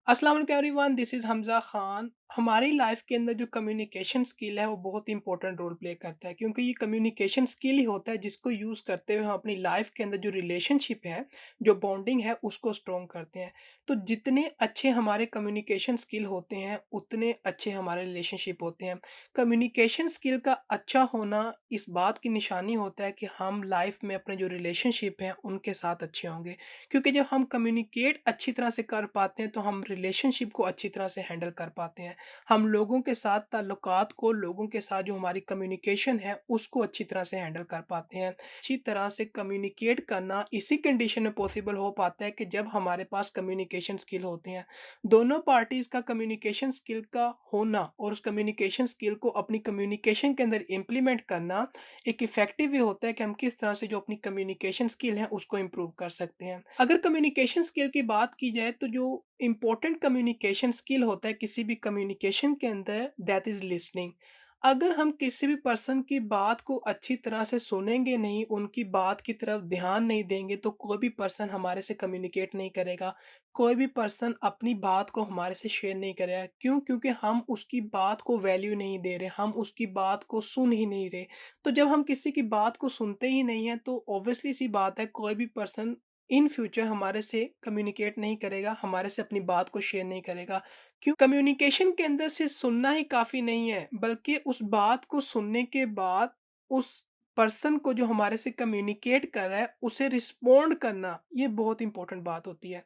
अस्सलाम वालेकुम everyone, this is Hamza Khan. हमारी लाइफ के अंदर जो कम्युनिकेशन स्किल है वो बहुत इंपॉर्टेंट रोल प्ले करता है, क्योंकि ये कम्युनिकेशन स्किल ही होता है जिसको यूज़ करते हुए हम अपनी लाइफ के अंदर जो रिलेशनशिप है, जो बॉन्डिंग है उसको स्ट्रॉन्ग करते हैं। तो जितने अच्छे हमारे कम्युनिकेशन स्किल होते हैं उतने अच्छे हमारे रिलेशनशिप होते हैं। कम्युनिकेशन स्किल का अच्छा होना इस बात की निशानी होता है कि हम लाइफ में अपने जो रिलेशनशिप हैं उनके साथ अच्छे होंगे। क्योंकि जब हम कम्युनिकेट अच्छी तरह से कर पाते हैं तो हम रिलेशनशिप को अच्छी तरह से हैंडल कर पाते हैं। हम लोगों के साथ ताल्लुकात को, लोगों के साथ जो हमारी कम्युनिकेशन है उसको अच्छी तरह से हैंडल कर पाते हैं। अच्छी तरह से कम्युनिकेट करना इसी कंडीशन में पॉसिबल हो पाता है कि जब हमारे पास कम्युनिकेशन स्किल होते हैं। दोनों पार्टीज़ का कम्युनिकेशन स्किल का होना और उस कम्युनिकेशन स्किल को अपनी कम्युनिकेशन के अंदर इम्प्लीमेंट करना एक इफ़ेक्टिव वे होता है कि हम किस तरह से जो अपनी कम्युनिकेशन स्किल है उसको इम्प्रूव कर सकते हैं। अगर कम्युनिकेशन स्किल की बात की जाए तो जो इम्पोर्टेंट कम्युनिकेशन स्किल होता है किसी भी कम्युनिकेशन के अंदर, दैट इज़ लिसनिंग। अगर हम किसी भी पर्सन की बात को अच्छी तरह से सुनेंगे नहीं, उनकी बात की तरफ ध्यान नहीं देंगे तो कोई भी पर्सन हमारे से कम्युनिकेट नहीं करेगा। कोई भी पर्सन अपनी बात को हमारे से शेयर नहीं करेगा। क्यों? क्योंकि हम उसकी बात को वैल्यू नहीं दे रहे, हम उसकी बात को सुन ही नहीं रहे। तो जब हम किसी की बात को सुनते ही नहीं हैं तो ऑब्वियसली सी बात है कोई भी पर्सन इन फ्यूचर हमारे से कम्युनिकेट नहीं करेगा, हमारे से अपनी बात को शेयर नहीं करेगा। क्यों? कम्युनिकेशन के अंदर सिर्फ़ सुनना ही काफ़ी नहीं है, बल्कि उस बात को सुनने के बाद उस पर्सन को जो हमारे से कम्युनिकेट कर रहा है, उसे रिस्पॉन्ड करना, ये बहुत इम्पोर्टेंट बात होती है।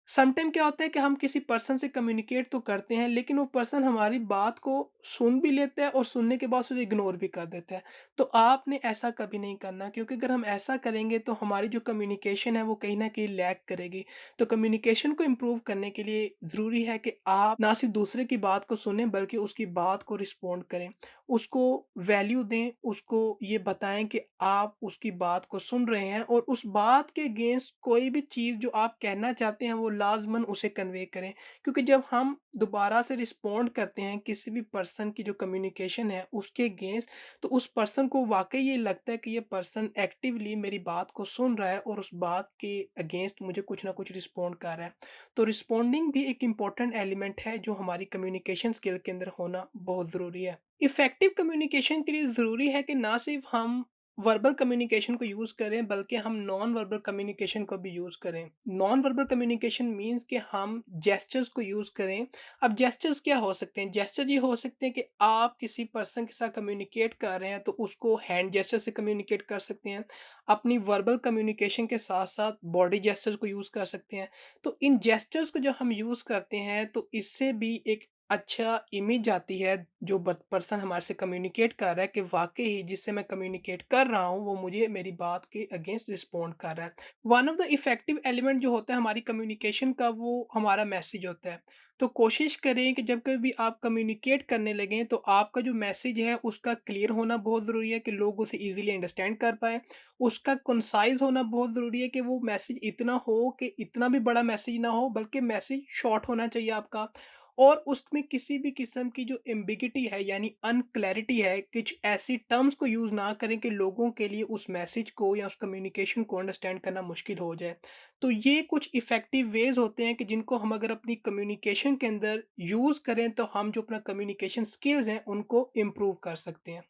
समटाइम क्या होता है कि हम किसी पर्सन से कम्युनिकेट तो करते हैं, लेकिन वो पर्सन हमारी बात को सुन भी लेता है और सुनने के बाद उसे इग्नोर भी कर देता है। तो आपने ऐसा कभी नहीं करना, क्योंकि अगर हम ऐसा करेंगे तो हमारी जो कम्युनिकेशन है वो कहीं न कहीं लैग करेगी। तो कम्युनिकेशन को इम्प्रूव करने के लिए ज़रूरी है कि आप ना सिर्फ़ दूसरे की बात को सुनें बल्कि उसकी बात को रिस्पॉन्ड करें। उसको वैल्यू दें, उसको ये बताएँ कि आप उसकी बात को सुन रहे हैं और उस बात के अगेंस्ट कोई भी चीज़ जो आप कहना चाहते हैं वो लाज़िमन उसे कन्वे करें। क्योंकि जब हम दोबारा से रिस्पॉन्ड करते हैं किसी भी पर्सन की जो कम्युनिकेशन है उसके अगेंस्ट, तो उस पर्सन को वाक़ई ये लगता है कि ये पर्सन एक्टिवली मेरी बात को सुन रहा है और उस बात के अगेंस्ट मुझे कुछ ना कुछ रिस्पॉन्ड कर रहा है। तो रिस्पॉन्डिंग भी एक इम्पोर्टेंट एलिमेंट है जो हमारी कम्युनिकेशन स्किल के अंदर होना बहुत ज़रूरी है। इफ़ेक्टिव कम्युनिकेशन के लिए ज़रूरी है कि ना सिर्फ़ हम वर्बल कम्युनिकेशन को यूज़ करें बल्कि हम नॉन वर्बल कम्युनिकेशन को भी यूज़ करें। नॉन वर्बल कम्युनिकेशन मीन्स कि हम जेस्चर्स को यूज़ करें। अब जेस्चर्स क्या हो सकते हैं? जेस्चर ये हो सकते हैं कि आप किसी पर्सन के साथ कम्युनिकेट कर रहे हैं तो उसको हैंड जेस्चर से कम्युनिकेट कर सकते हैं। अपनी वर्बल कम्युनिकेशन के साथ-साथ बॉडी जेस्चर्स को यूज़ कर सकते हैं। तो इन जेस्चर्स को जब हम यूज़ करते हैं तो इससे भी एक अच्छा इमेज आती है, जो पर्सन हमारे से कम्युनिकेट कर रहा है कि वाक़ई ही जिससे मैं कम्युनिकेट कर रहा हूँ वो मुझे मेरी बात के अगेंस्ट रिस्पॉन्ड कर रहा है। One of the effective element जो होता है हमारी कम्युनिकेशन का वो हमारा मैसेज होता है। तो कोशिश करें कि जब कभी आप कम्युनिकेट करने लगें तो आपका जो मैसेज है उसका क्लियर होना बहुत ज़रूरी है कि लोग उसे ईज़िली अंडरस्टैंड कर पाएँ। उसका कंसाइज़ होना बहुत ज़रूरी है कि वो मैसेज इतना हो कि इतना भी बड़ा मैसेज ना हो, बल्कि मैसेज शॉर्ट होना चाहिए आपका। और उसमें किसी भी किस्म की जो एम्बिगिटी है यानी अनक्लैरिटी है, कुछ ऐसी टर्म्स को यूज़ ना करें कि लोगों के लिए उस मैसेज को या उस कम्युनिकेशन को अंडरस्टैंड करना मुश्किल हो जाए। तो ये कुछ इफ़ेक्टिव वेज़ होते हैं कि जिनको हम अगर अपनी कम्युनिकेशन के अंदर यूज़ करें तो हम जो अपना कम्युनिकेशन स्किल्स हैं उनको इम्प्रूव कर सकते हैं।